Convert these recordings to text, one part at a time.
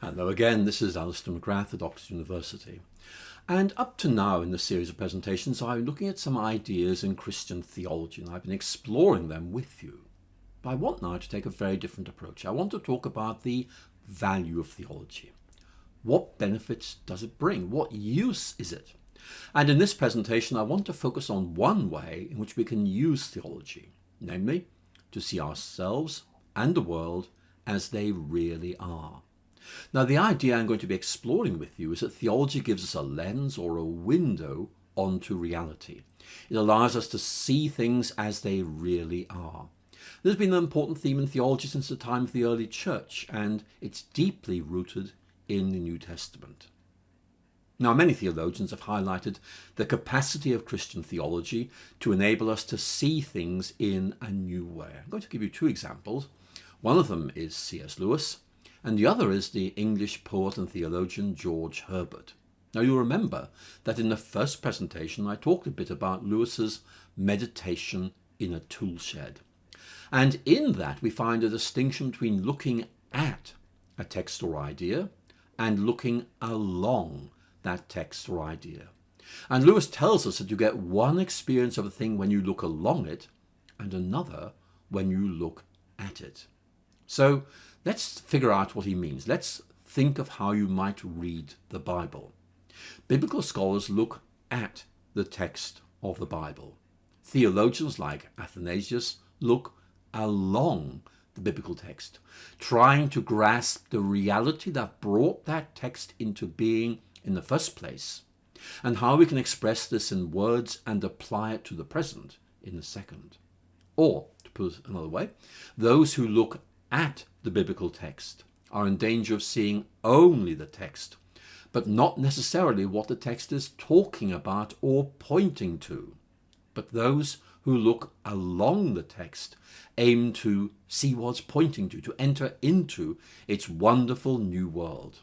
Hello again, this is Alister McGrath at Oxford University. And up to now in this series of presentations, I'm looking at some ideas in Christian theology, and I've been exploring them with you. But I want now to take a very different approach. I want to talk about the value of theology. What benefits does it bring? What use is it? And in this presentation, I want to focus on one way in which we can use theology, namely, to see ourselves and the world as they really are. Now, the idea I'm going to be exploring with you is that theology gives us a lens or a window onto reality. It allows us to see things as they really are. This has been an important theme in theology since the time of the early church, and it's deeply rooted in the New Testament. Now, many theologians have highlighted the capacity of Christian theology to enable us to see things in a new way. I'm going to give you two examples. One of them is C.S. Lewis, and the other is the English poet and theologian George Herbert. Now, you'll remember that in the first presentation I talked a bit about Lewis's meditation in a tool shed. And in that we find a distinction between looking at a text or idea and looking along that text or idea. And Lewis tells us that you get one experience of a thing when you look along it and another when you look at it. So let's figure out what he means. Let's think of how you might read the Bible. Biblical scholars look at the text of the Bible. Theologians like Athanasius look along the biblical text, trying to grasp the reality that brought that text into being in the first place, and how we can express this in words and apply it to the present in the second. Or, to put it another way, those who look at the biblical text are in danger of seeing only the text, but not necessarily what the text is talking about or pointing to. But those who look along the text aim to see what's pointing to enter into its wonderful new world.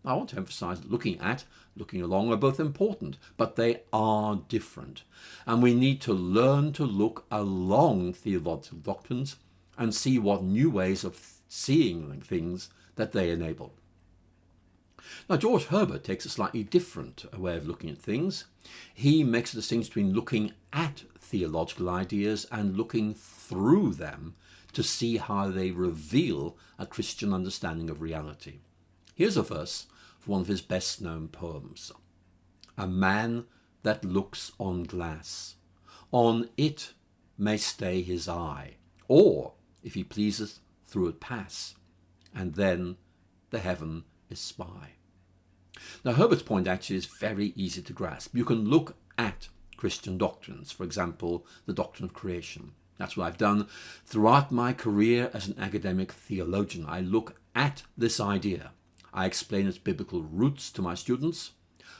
I want to emphasize that looking at, looking along are both important, but they are different. And we need to learn to look along theological doctrines and see what new ways of seeing things that they enable. Now, George Herbert takes a slightly different way of looking at things. He makes a distinction between looking at theological ideas and looking through them to see how they reveal a Christian understanding of reality. Here's a verse from one of his best-known poems. A man that looks on glass, on it may stay his eye, or, if he pleaseth, through it pass, and then the heaven espy. Now, Herbert's point actually is very easy to grasp. You can look at Christian doctrines, for example, the doctrine of creation. That's what I've done throughout my career as an academic theologian. I look at this idea. I explain its biblical roots to my students,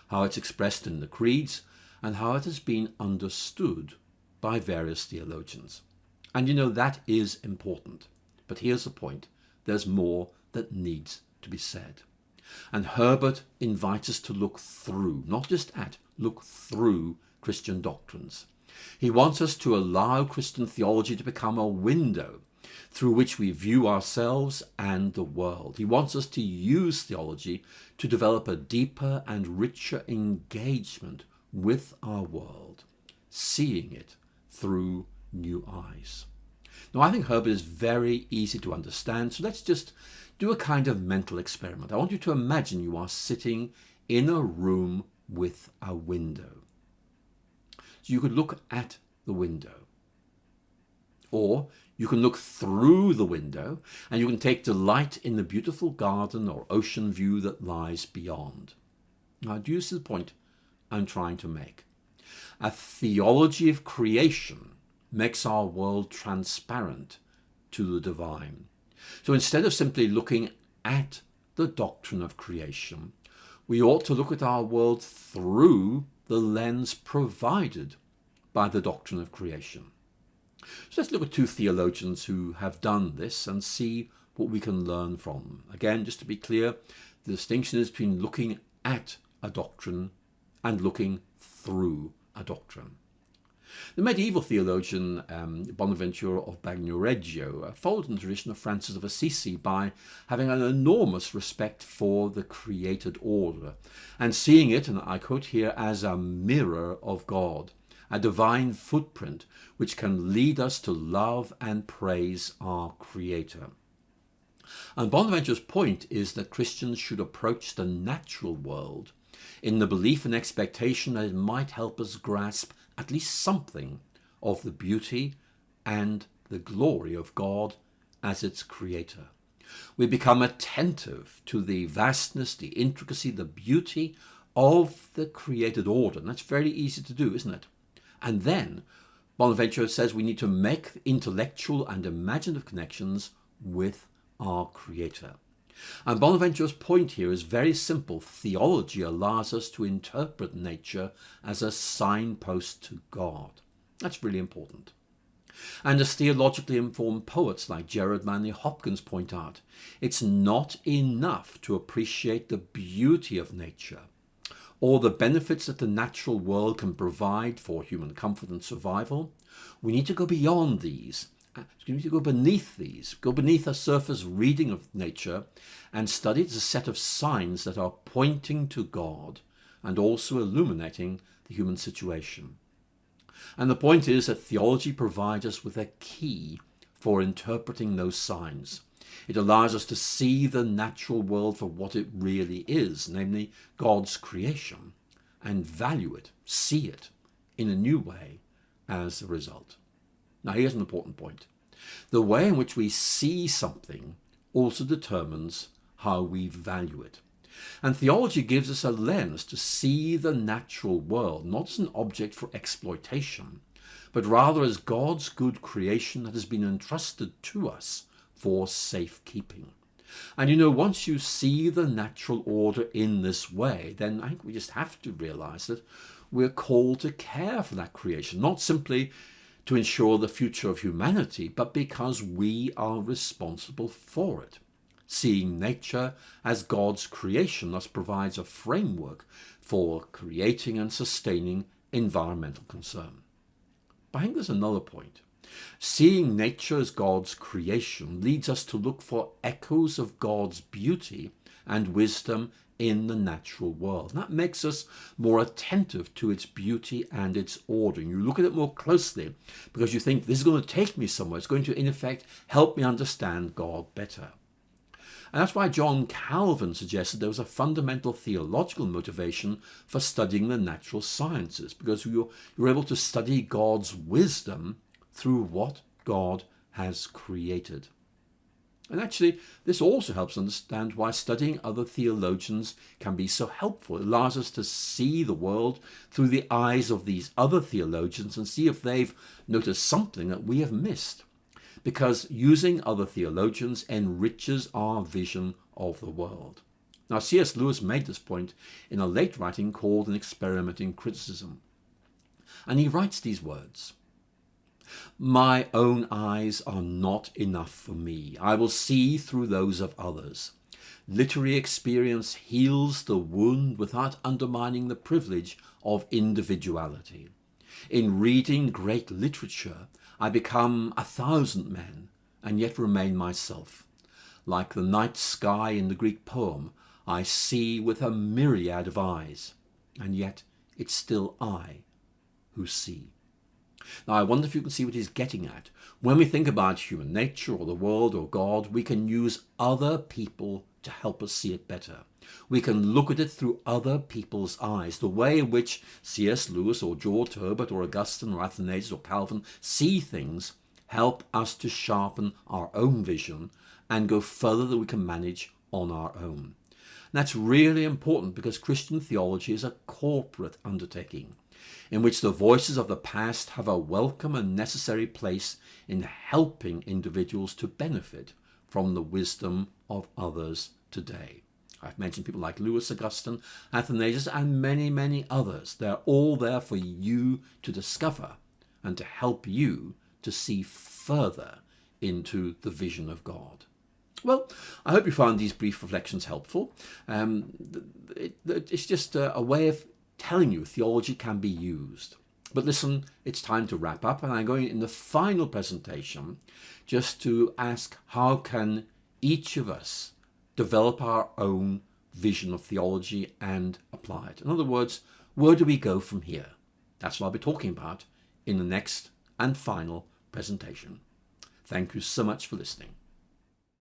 how it's expressed in the creeds, and how it has been understood by various theologians. And you know, that is important. But here's the point. There's more that needs to be said. And Herbert invites us to look through, not just at, look through Christian doctrines. He wants us to allow Christian theology to become a window through which we view ourselves and the world. He wants us to use theology to develop a deeper and richer engagement with our world, seeing it through new eyes. Now, I think Herbert is very easy to understand, so let's just do a kind of mental experiment. I want you to imagine you are sitting in a room with a window. So you could look at the window, or you can look through the window and you can take delight in the beautiful garden or ocean view that lies beyond. Now, do you see the point I'm trying to make? A theology of creation makes our world transparent to the divine. So instead of simply looking at the doctrine of creation, we ought to look at our world through the lens provided by the doctrine of creation. So let's look at two theologians who have done this and see what we can learn from them. Again, just to be clear, the distinction is between looking at a doctrine and looking through a doctrine. The medieval theologian Bonaventure of Bagnoregio followed in the tradition of Francis of Assisi by having an enormous respect for the created order and seeing it, and I quote here, as a mirror of God, a divine footprint which can lead us to love and praise our Creator. And Bonaventure's point is that Christians should approach the natural world in the belief and expectation that it might help us grasp at least something of the beauty and the glory of God as its creator. We become attentive to the vastness, the intricacy, the beauty of the created order. And that's very easy to do, isn't it? And then Bonaventure says we need to make intellectual and imaginative connections with our Creator. And Bonaventure's point here is very simple. Theology allows us to interpret nature as a signpost to God. That's really important. And as theologically informed poets like Gerard Manley Hopkins point out, it's not enough to appreciate the beauty of nature or the benefits that the natural world can provide for human comfort and survival. We need to go beyond these. We need to go beneath these, go beneath a surface reading of nature and study it as a set of signs that are pointing to God and also illuminating the human situation. And the point is that theology provides us with a key for interpreting those signs. It allows us to see the natural world for what it really is, namely God's creation, and value it, see it in a new way as a result. Now here's an important point. The way in which we see something also determines how we value it. And theology gives us a lens to see the natural world, not as an object for exploitation, but rather as God's good creation that has been entrusted to us for safekeeping. And once you see the natural order in this way, then I think we just have to realize that we're called to care for that creation, not simply to ensure the future of humanity, but because we are responsible for it. Seeing nature as God's creation thus provides a framework for creating and sustaining environmental concern. But I think there's another point. Seeing nature as God's creation leads us to look for echoes of God's beauty and wisdom in the natural world. And that makes us more attentive to its beauty and its order. And you look at it more closely because you think this is going to take me somewhere. It's going to, in effect, help me understand God better. And that's why John Calvin suggested there was a fundamental theological motivation for studying the natural sciences, because you're able to study God's wisdom through what God has created. And actually, this also helps understand why studying other theologians can be so helpful. It allows us to see the world through the eyes of these other theologians and see if they've noticed something that we have missed. Because using other theologians enriches our vision of the world. Now, C.S. Lewis made this point in a late writing called An Experiment in Criticism. And he writes these words: "My own eyes are not enough for me. I will see through those of others. Literary experience heals the wound without undermining the privilege of individuality. In reading great literature, I become 1,000 men and yet remain myself. Like the night sky in the Greek poem, I see with a myriad of eyes, and yet it's still I who see." Now, I wonder if you can see what he's getting at. When we think about human nature or the world or God, we can use other people to help us see it better. We can look at it through other people's eyes. The way in which C.S. Lewis or George Herbert or Augustine or Athanasius or Calvin see things help us to sharpen our own vision and go further than we can manage on our own. And that's really important because Christian theology is a corporate undertaking in which the voices of the past have a welcome and necessary place in helping individuals to benefit from the wisdom of others today. I've mentioned people like Lewis, Augustine, Athanasius, and many, many others. They're all there for you to discover and to help you to see further into the vision of God. Well, I hope you found these brief reflections helpful. It's just a way of telling you theology can be used. But listen, it's time to wrap up, and I'm going in the final presentation just to ask, how can each of us develop our own vision of theology and apply it? In other words, where do we go from here? That's what I'll be talking about in the next and final presentation. Thank you so much for listening.